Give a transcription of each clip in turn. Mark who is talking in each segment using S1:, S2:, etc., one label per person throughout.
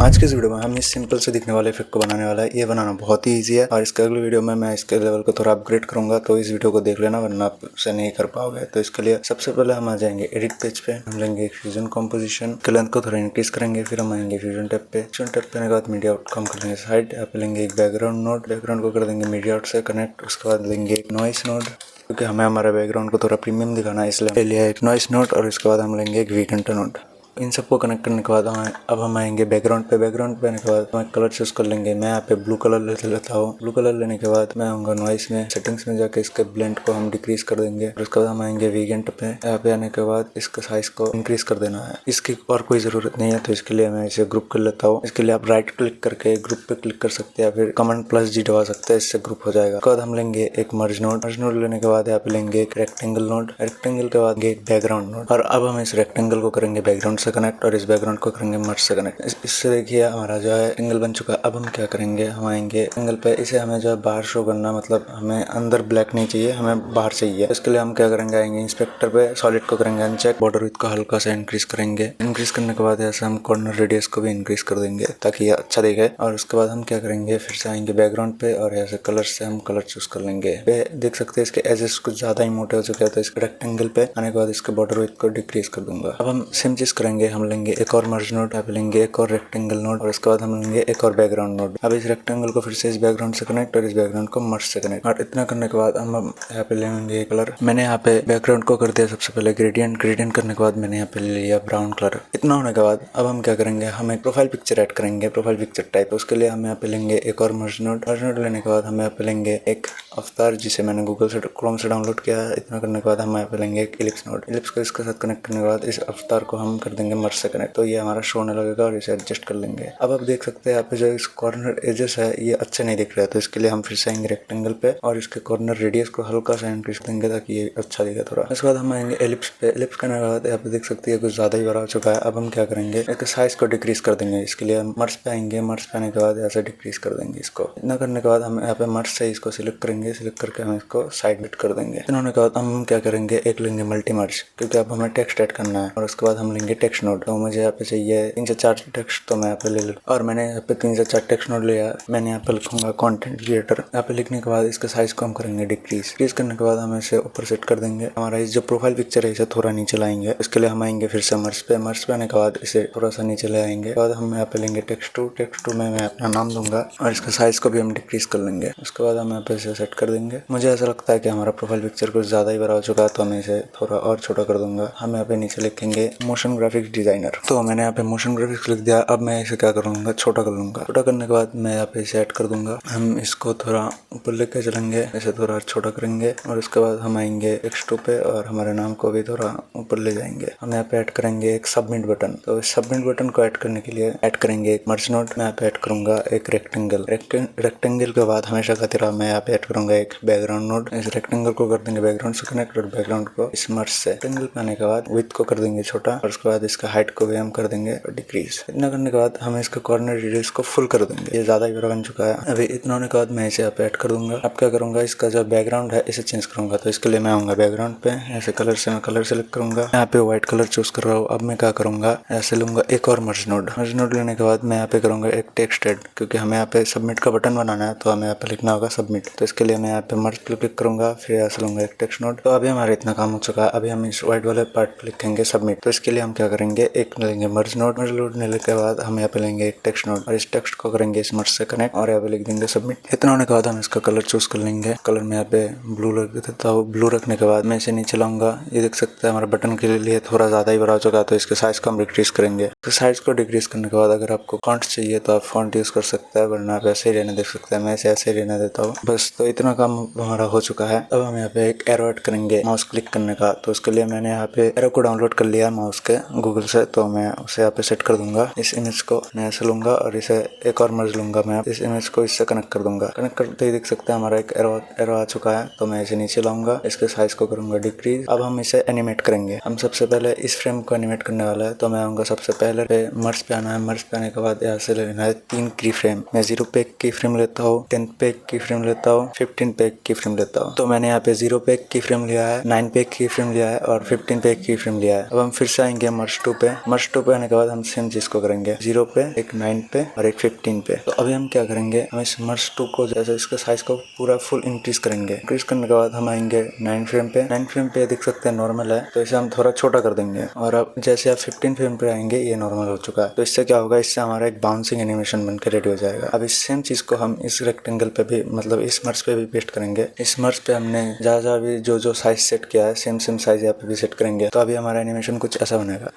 S1: आज के इस वीडियो में हम इस सिंपल से दिखने वाले इफेक्ट को बनाने वाला है। ये बनाना बहुत ही ईजी है और इसके अगले वीडियो में मैं इसके लेवल को थोड़ा अपग्रेड करूंगा, तो इस वीडियो को देख लेना वरना आप उसे नहीं कर पाओगे। तो इसके लिए सबसे पहले हम आ जाएंगे एडिट पेज पे, हम लेंगे एक फ्यूजन कॉम्पोजिशन के लेंथ को थोड़ा इंक्रीज करेंगे, फिर हम आएंगे फ्यूजन टैब पे। फ्यूजन टैब पे आने के बाद मीडिया आउट कम कर लेंगे साइड, यहाँ पे लेंगे एक बैकग्राउंड नोड, बैकग्राउंड को कर देंगे मीडिया आउट से कनेक्ट। उसके बाद लेंगे एक नॉइस नोड, क्योंकि हमें हमारे बैकग्राउंड को थोड़ा प्रीमियम दिखाना है इसलिए लिया एक नॉइस नोड। और इसके बाद हम लेंगे एक वीकेंट नोड। इन सबको कनेक्ट करने के बाद अब हम आएंगे बैकग्राउंड पे। बैकग्राउंड पे आने के बाद हम कलर चूज कर लेंगे। मैं यहाँ पे ब्लू कलर लेता हूँ। ब्लू कलर लेने के बाद मैं आऊँगा नॉइस में, सेटिंग्स में जाके इसके ब्लेंड को हम डिक्रीज कर देंगे। और उसके बाद हम आएंगे वीकेंट पे। यहाँ पे आने के बाद इसका साइज को इंक्रीज कर देना है। इसकी और कोई जरूरत नहीं है, तो इसके लिए मैं इसे ग्रुप कर लेता हूँ। इसके लिए आप राइट क्लिक करके ग्रुप पे क्लिक कर सकते हैं या फिर Ctrl+G दबा सकते हैं, इससे ग्रुप हो जाएगा। उसके बाद हम लेंगे एक मर्ज नोड। मर्ज नोड लेने के बाद यहाँ पे लेंगे एक रेक्टेंगल नोड। रेक्टेंगल के बाद एक बैकग्राउंड नोड। और अब हम इस रेक्टेंगल को करेंगे बैकग्राउंड से कनेक्ट और इस बैकग्राउंड को करेंगे मर्ज से कनेक्ट। इससे देखिए हमारा जो है एंगल बन चुका है। अब हम क्या करेंगे, हम आएंगे एंगल पे। इसे हमें जो है बाहर शो करना, मतलब हमें अंदर ब्लैक नहीं चाहिए, हमें बाहर चाहिए। इसके लिए हम क्या करेंगे, आएंगे इंस्पेक्टर पे, सॉलिड को करेंगे अनचेक, बॉर्डर विड्थ को हल्का सा इंक्रीज करेंगे। इंक्रीज करने के बाद ऐसे हम कॉर्नर रेडियस को भी इंक्रीज कर देंगे ताकि ये अच्छा दिखे। और उसके बाद हम क्या करेंगे, फिर से आएंगे बैकग्राउंड पे और ऐसे कलर से हम कलर चूज कर लेंगे। देख सकते हैं इसके एजेस कुछ ज्यादा ही मोटे हो चुके हैं, तो इसके रेक्टेंगल पे आने के बाद इसके बॉर्डर विड्थ को डिक्रीज कर दूंगा। अब हम सेम चीज करेंगे, हम लेंगे एक और मर्ज नोड, यहाँ पे लेंगे एक और रेक्टेंगल नोड और उसके बाद हम लेंगे एक और बैकग्राउंड नोड। अब इस रेक्टेंगल को फिर से इस बैकग्राउंड से कनेक्ट और इस बैकग्राउंड को मर्ज से कनेक्ट। और इतना करने के बाद हम यहाँ पे लेंगे कलर। मैंने यहाँ पे बैकग्राउंड को कर दिया सबसे पहले ग्रेडियंट। ग्रेडियंट करने के बाद मैंने यहाँ पे ले लिया ब्राउन कलर। इतना होने के बाद अब हम क्या करेंगे, हम एक प्रोफाइल पिक्चर ऐड करेंगे, प्रोफाइल पिक्चर टाइप। उसके लिए हम यहाँ पे लेंगे एक और मर्ज नोड। मर्ज नोड लेने के बाद हम यहाँ पे लेंगे एक अवतार, जिसे मैंने गूगल से क्रोम से डाउनलोड किया है। इतना करने के बाद हम यहाँ पे लेंगे एक इलिप्स नोड। इलिप्स को इसके साथ कनेक्ट करने के बाद इस अवतार को हम कर देंगे मर्ज से कनेक्ट, तो ये हमारा शो होने लगेगा और इसे एडजस्ट कर लेंगे। अब आप देख सकते हैं यहाँ पे जो इस कॉर्नर एजेस है ये अच्छे नहीं दिख रहे, तो इसके लिए हम फिर से आएंगे रेक्टेंगल पे और इसके कॉर्नर रेडियस को हल्का सा इंक्रीज देंगे ताकि ये अच्छा दिखे थोड़ा। उसके बाद हम आएंगे एलिप्स पे। एलिप्स करने के बाद यहाँ पे देख सकते हैं कुछ ज्यादा ही बड़ा हो चुका है। अब हम क्या करेंगे, इसके साइज को डिक्रीज कर देंगे। इसके लिए हम मर्ज पे आएंगे, मर्ज पे आने के बाद ऐसे डिक्रीज कर देंगे इसको। इतना करने के बाद हम यहाँ पे मर्ज से इसको सिलेक्ट करेंगे, सिलेक्ट करके हम इसको साइड बिट कर देंगे। इतना होने के बाद हम क्या करेंगे, एक लेंगे मल्टी मर्ज, क्योंकि अब हमें टेक्स्ट ऐड करना है। और उसके बाद हम लेंगे टेक्स्ट नोड। तो मुझे यहाँ पे चाहिए 3 से 4 टेक्स्ट, तो मैं यहाँ पे ले लूँ और मैंने यहाँ पे 3 से 4 टेक्स्ट नोड लिया। मैंने यहाँ पे लिखूंगा कंटेंट क्रिएटर। यहाँ पे लिखने के बाद इसका साइज को हम करेंगे डिक्रीज करने के बाद हम इसे ऊपर सेट कर देंगे। हमारा इस जो प्रोफाइल पिक्चर है इसे थोड़ा नीचे लाएंगे। इसके लिए हम आएंगे फिर से मर्ज पे। मर्ज पे आने के बाद इसे थोड़ा सा नीचे ले आएंगे। बाद हम यहाँ पे लेंगे टेक्स्ट टू में मैं अपना नाम दूंगा और इसका साइज को भी हम डिक्रीज कर लेंगे। उसके बाद हम यहाँ पे इसे सेट कर देंगे। मुझे ऐसा लगता है कि हमारा प्रोफाइल पिक्चर कुछ ज्यादा ही बड़ा हो चुका है, तो मैं इसे थोड़ा और छोटा कर दूंगा। हम यहाँ पे नीचे लिखेंगे मोशन ग्राफिक्स डिजाइनर। तो मैंने यहाँ पे मोशन ग्राफिक्स लिख दिया। अब मैं इसे क्या करूंगा, छोटा कर लूंगा। छोटा करने के बाद मैं यहाँ पे इसे ऐड कर दूंगा। हम इसको थोड़ा ऊपर लेके चलेंगे, इसे थोड़ा छोटा करेंगे और उसके बाद हम आएंगे टेक्स्ट पे और हमारे नाम को भी थोड़ा ऊपर ले जाएंगे। हम यहाँ पे ऐड करेंगे एक सबमिट बटन। तो इस सबमिट बटन को ऐड करने के लिए ऐड करेंगे एक मर्ज नोड। मैं यहाँ पे ऐड करूंगा एक रेक्टेंगल। रेक्टेंगल के बाद हमेशा का तरह मैं यहाँ पे ऐड करूंगा एक बैकग्राउंड नोड। इस रेक्टेंगल को कर देंगे बैकग्राउंड से कनेक्ट और बैकग्राउंड को इस मर्ज से। रेक्टेंगल पे आने के बाद विड्थ को कर देंगे छोटा और उसके बाद इसका हाइट को भी हम कर देंगे डिक्रीज। इतना करने के बाद हम इसके कॉर्नर रेडियस को फुल कर देंगे। ये ज्यादा ही बड़ा बन चुका है। अभी इतना होने के बाद मैं इसे यहाँ पे ऐड कर दूंगा। अब क्या करूंगा, इसका जो बैकग्राउंड है इसे चेंज करूंगा। तो इसके लिए मैं आऊंगा बैकग्राउंड पे, ऐसे कलर से मैं कलर सेलेक्ट करूंगा। यहाँ पे व्हाइट कलर चूज कर रहा हूँ। अब मैं क्या करूंगा, ऐसे लूंगा एक और मर्ज नोड। मर्ज नोड लेने के बाद मैं यहाँ पे करूंगा एक टेक्स्ट ऐड, क्योंकि हमें यहाँ पे सबमिट का बटन बनाना है, तो हमें यहाँ पे लिखना होगा सबमिट। तो इसके लिए मैं यहाँ पे मर्ज पे क्लिक करूंगा, फिर ऐसे लूंगा एक टेक्स्ट नोड। तो अभी हमारा इतना काम हो चुका है। अभी हम इस व्हाइट वाले पार्ट पे लिखेंगे सबमिट। तो इसके लिए हम क्या करेंगे, एक लेंगे मर्ज नोड। मर्ज नोड लेने के बाद हम यहाँ पे लेंगे एक टेक्स्ट नोड और इस टेक्स्ट को करेंगे इस मर्ज से कनेक्ट और यहाँ पे लिख देंगे सबमिट। इतना होने के बाद हम इसका कलर चूज कर लेंगे। कलर में यहाँ पे ब्लू रख देता हूँ। ब्लू रखने के बाद मैं इसे नीचे लाऊंगा। ये देख सकते हैं हमारा बटन के लिए थोड़ा ज्यादा ही बड़ा हो चुका है, तो इसके साइज को हम डिक्रीज करेंगे। तो साइज को डिक्रीज करने के बाद अगर आपको फॉन्ट चाहिए तो आप फॉन्ट यूज कर सकते हैं, वरना आप ऐसे ही रहने देख सकते हैं। मैं इसे ऐसे ही रहने देता हूँ बस। तो इतना काम हमारा हो चुका है। अब हम यहाँ पे एक एरो ऐड करेंगे माउस क्लिक करने का। तो उसके लिए मैंने यहाँ पे एरो को डाउनलोड कर लिया माउस के गूगल से, तो मैं उसे यहाँ पे सेट कर दूंगा। इस इमेज को मैं ऐसे लूंगा और इसे एक और मर्ज लूंगा। मैं इस इमेज को इससे कनेक्ट कर दूंगा। कनेक्ट करते ही देख सकते हैं हमारा एक एरो आ चुका है। तो मैं इसे नीचे लाऊंगा, इसके साइज को करूंगा डिक्रीज। अब हम इसे एनिमेट करेंगे। हम सबसे पहले इस फ्रेम को एनिमेट करने वाला है, तो मैं आऊंगा सबसे पहले पे मर्ज पे आना है। मर्ज पे आने के बाद यहाँ से लेना है 3 की फ्रेम। मैं 0 पे एक की फ्रेम लेता हूँ, 10 पे एक की फ्रेम लेता हूँ, 15 पे एक की फ्रेम लेता हूँ। तो मैंने यहाँ पे 0 पे एक की फ्रेम लिया है, 9 पे एक की फ्रेम लिया है और 15 पे एक की फ्रेम लिया है। अब हम फिर से आएंगे मर्ज मर्ज टू पे। मर्ज टू पे आने के बाद हम सेम चीज को करेंगे 0 पे, एक 9 पे और एक 15 पे। तो अभी हम क्या करेंगे, हम इस मर्ज टू को जैसे इसके साइज को पूरा फुल इंक्रीज करेंगे। इंक्रीज करने के बाद हम आएंगे 9 फ्रेम पे। 9 फ्रेम पे देख सकते हैं नॉर्मल है, तो इसे हम थोड़ा छोटा कर देंगे। और अब जैसे आप 15 फ्रेम पे आएंगे ये नॉर्मल हो चुका है। तो इससे क्या होगा, इससे हमारा एक बाउंसिंग एनिमेशन बनकर रेडी हो जाएगा। अब इस सेम चीज को हम इस रेक्टेंगल पे भी, मतलब इस मर्ज पे भी पेस्ट करेंगे। इस मर्ज पे हमने जहाँ भी जो साइज सेट किया है सेम साइज यहाँ पे भी सेट करेंगे। तो अभी हमारा एनिमेशन कुछ ऐसा बनेगा।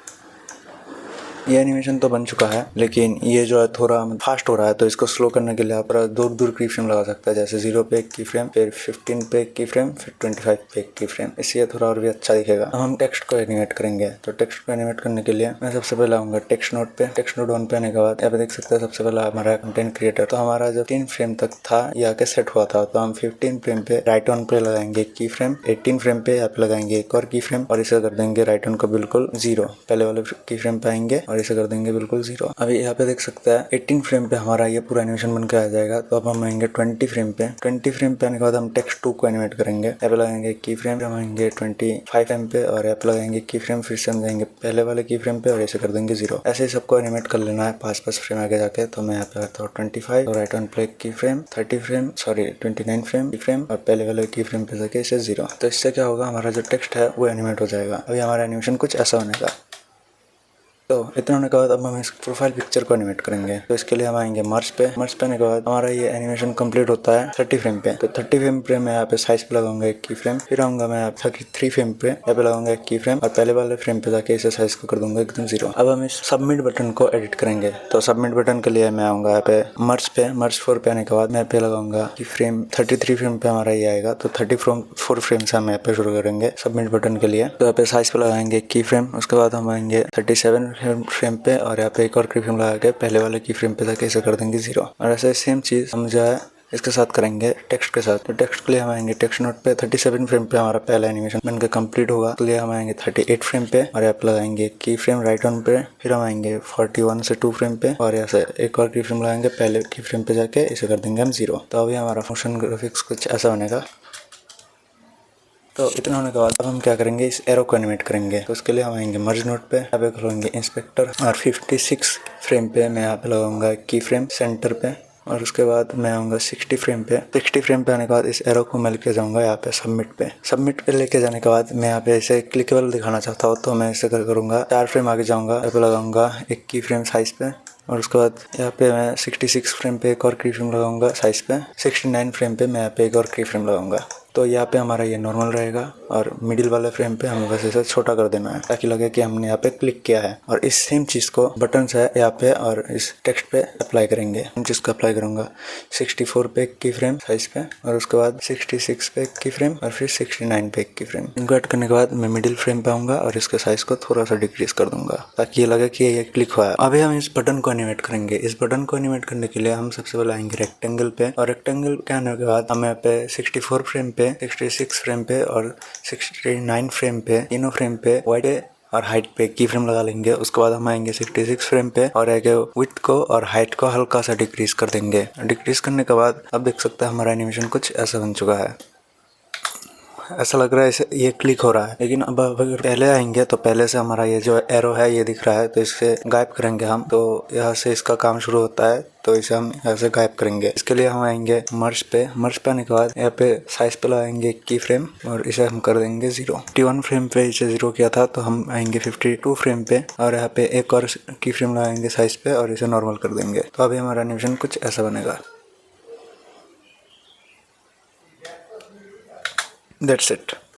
S1: ये एनिमेशन तो बन चुका है, लेकिन ये जो है थोड़ा फास्ट हो रहा है, तो इसको स्लो करने के लिए आप दूर की फ्रेम लगा सकते हैं। जैसे 0 पे एक की फ्रेम, फिर 15 पे एक की फ्रेम, फिर 25 पे एक की फ्रेम। इससे थोड़ा और भी अच्छा दिखेगा। अब हम टेक्स्ट को एनिमेट करेंगे। तो टेक्स्ट को एनिमेट करने के लिए मैं सबसे पहले आऊंगा टेक्स्ट नोड पे। टेक्स्ट नोड 1 पे आने के बाद यहाँ पे देख सकते हैं सबसे पहले हमारा कंटेंट क्रिएटर। तो हमारा जो 3 फ्रेम तक था ये आके सेट हुआ था, तो हम 15 फ्रेम पे राइट ऑन पे लगाएंगे की फ्रेम, 18 फ्रेम पे यहाँ पे लगाएंगे एक और की फ्रेम और इसे कर देंगे राइट ऑन को बिल्कुल 0। पहले वाले की फ्रेम पे आएंगे और इसे कर देंगे बिल्कुल 0। अभी यहाँ पे देख सकते हैं 18 फ्रेम पे हमारा ये पूरा एनिमेशन बनकर आ जाएगा। तो अब हम आएंगे 20 फ्रेम पे। 20 फ्रेम पे आने के बाद हम टेक्स्ट 2 को एनिमेट करेंगे। यहाँ पे लगाएंगे की फ्रेम, हम आएंगे 25 फ्रेम पे और यहाँ पे लगाएंगे की फ्रेम, फिर से हम जाएंगे पहले वाले की फ्रेम पे और इसे कर देंगे 0। ऐसे ही सबको एनिमेट कर लेना है 5 फ्रेम आगे जाके। तो मैं यहाँ पे आता हूँ 25 और राइट ऑन प्ले की फ्रेम, 30 फ्रेम, सॉरी 29 फ्रेम की फ्रेम और पहले वाले की फ्रेम पे जाके इसे 0। तो इससे क्या होगा, हमारा जो टेक्स्ट है वो एनिमेट हो जाएगा। अभी हमारा एनिमेशन कुछ ऐसा बनेगा। तो इतना होने के बाद अब हम इस प्रोफाइल पिक्चर को एनिमेट करेंगे। तो इसके लिए हम आएंगे मर्ज पे। मर्ज पे आने के बाद हमारा ये एनिमेशन कंप्लीट होता है 30 फ्रेम पे। तो 30 फ्रेम पे मैं यहाँ पे साइज पे लगाऊंगा एक की फ्रेम, फिर आऊंगा मैं 33 फ्रेम पे, यहाँ पे लगाऊंगा एक की फ्रेम और पहले वाले फ्रेम पे जाके इसे साइज को कर दूंगा एकदम 0। अब हम इस सबमिट बटन को एडिट करेंगे। तो सबमिट बटन के लिए मैं आऊंगा यहाँ पे मर्ज 4 पे आने के बाद मैं यहाँ पे लगाऊंगा की फ्रेम। 33 फ्रेम पे हमारा ये आएगा, तो 34 फ्रेम से हम यहाँ पे शुरू करेंगे सबमिट बटन के लिए। तो यहाँ पे साइज पे लगाएंगे की फ्रेम, उसके बाद हम आएंगे 37 फ्रेम पे और यहाँ पे एक और की फ्रेम लगा के पहले वाले की फ्रेम पे जाके इसे कर देंगे 0। और ऐसे सेम चीज हम जो है इसके साथ करेंगे टेक्स्ट के साथ। तो टेक्स्ट के लिए हम आएंगे टेक्स्ट नोट पे। 37 फ्रेम पे हमारा पहला एनिमेशन बनकर कंप्लीट होगा। तो लिए हम आएंगे 38 फ्रेम पे और यहाँ पे लगाएंगे की फ्रेम राइट ऑन पे, फिर हम आएंगे 41 से 2 फ्रेम पे और यहाँ से एक और की फ्रेम लगाएंगे पहले की फ्रेम पे जाके इसे कर देंगे हम 0। तो अभी हमारा मोशन ग्राफिक्स कुछ ऐसा बनेगा। तो इतना होने के बाद अब हम क्या करेंगे, इस एरो को एनिमेट करेंगे। तो उसके लिए हम आएंगे मर्ज नोट पे, यहाँ पे लगाएंगे इंस्पेक्टर और 56 फ्रेम पे मैं यहाँ पे लगाऊंगा की फ्रेम सेंटर पे और उसके बाद मैं आऊँगा 60 फ्रेम पे। 60 फ्रेम पे आने के बाद इस एरो को मैं लेके जाऊँगा यहाँ पे सबमिट पे। सबमिट पे लेके जाने के बाद मैं यहाँ पे इसे क्लिकेबल दिखाना चाहता हूँ, तो मैं इसे करूँगा 4 फ्रेम आगे जाऊँगा, यहाँ पे लगाऊंगा एक की फ्रेम साइज पे और उसके बाद यहाँ पे मैं 66 फ्रेम पे एक और की फ्रेम लगाऊंगा साइज पे। 69 फ्रेम पे मैं यहाँ पे एक और की फ्रेम लगाऊंगा। तो यहाँ पे हमारा ये नॉर्मल रहेगा और मिडिल वाले फ्रेम पे हमें बस इसे छोटा कर देना है ताकि लगे कि हमने यहाँ पे क्लिक किया है। और इस सेम चीज़ को बटन है यहाँ पे और इस टेक्स्ट पे अप्लाई करेंगे। हम जिसको अप्लाई करूँगा 64 पे एक की फ्रेम साइज पे और उसके बाद 66 पे एक की फ्रेम और फिर 69 पे एक की फ्रेम। इनको ऐड करने के बाद मैं मिडिल फ्रेम पे आऊँगा और इसके साइज को थोड़ा सा डिक्रीज कर दूंगा ताकि ये लगे कि ये क्लिक हुआ है। अभी हम इस बटन को एनिमेट करेंगे। इस बटन को एनिमेट करने के लिए हम सबसे पहले आएंगे रेक्टेंगल पे और रेक्टेंगल के आने के बाद हम यहाँ पे 64 फ्रेम पे, 66 फ्रेम पे और 69 फ्रेम पे, तीनों फ्रेम पे वाइड और हाइट पे की फ्रेम लगा लेंगे। उसके बाद हम आएंगे 66 फ्रेम पे और आगे विड्थ को और हाइट को हल्का सा डिक्रीज कर देंगे। डिक्रीज करने के बाद अब देख सकते हैं हमारा एनिमेशन कुछ ऐसा बन चुका है। ऐसा लग रहा है ये क्लिक हो रहा है, लेकिन अब अगर पहले आएंगे तो पहले से हमारा ये जो एरो है ये दिख रहा है, तो इसे गायब करेंगे हम। तो यहाँ से इसका काम शुरू होता है, तो इसे हम यहाँ से गायब करेंगे। इसके लिए हम आएंगे मर्ज पे। मर्ज पे आने के बाद यहाँ पे साइज पे लगाएंगे की फ्रेम और इसे हम कर देंगे 0। 51 फ्रेम पे इसे 0 किया था, तो हम आएंगे 52 फ्रेम पे और यहाँ पे एक और की फ्रेम लगाएंगे साइज पे और इसे नॉर्मल कर देंगे। तो अभी हमारा एनिमेशन कुछ ऐसा बनेगा। That's it.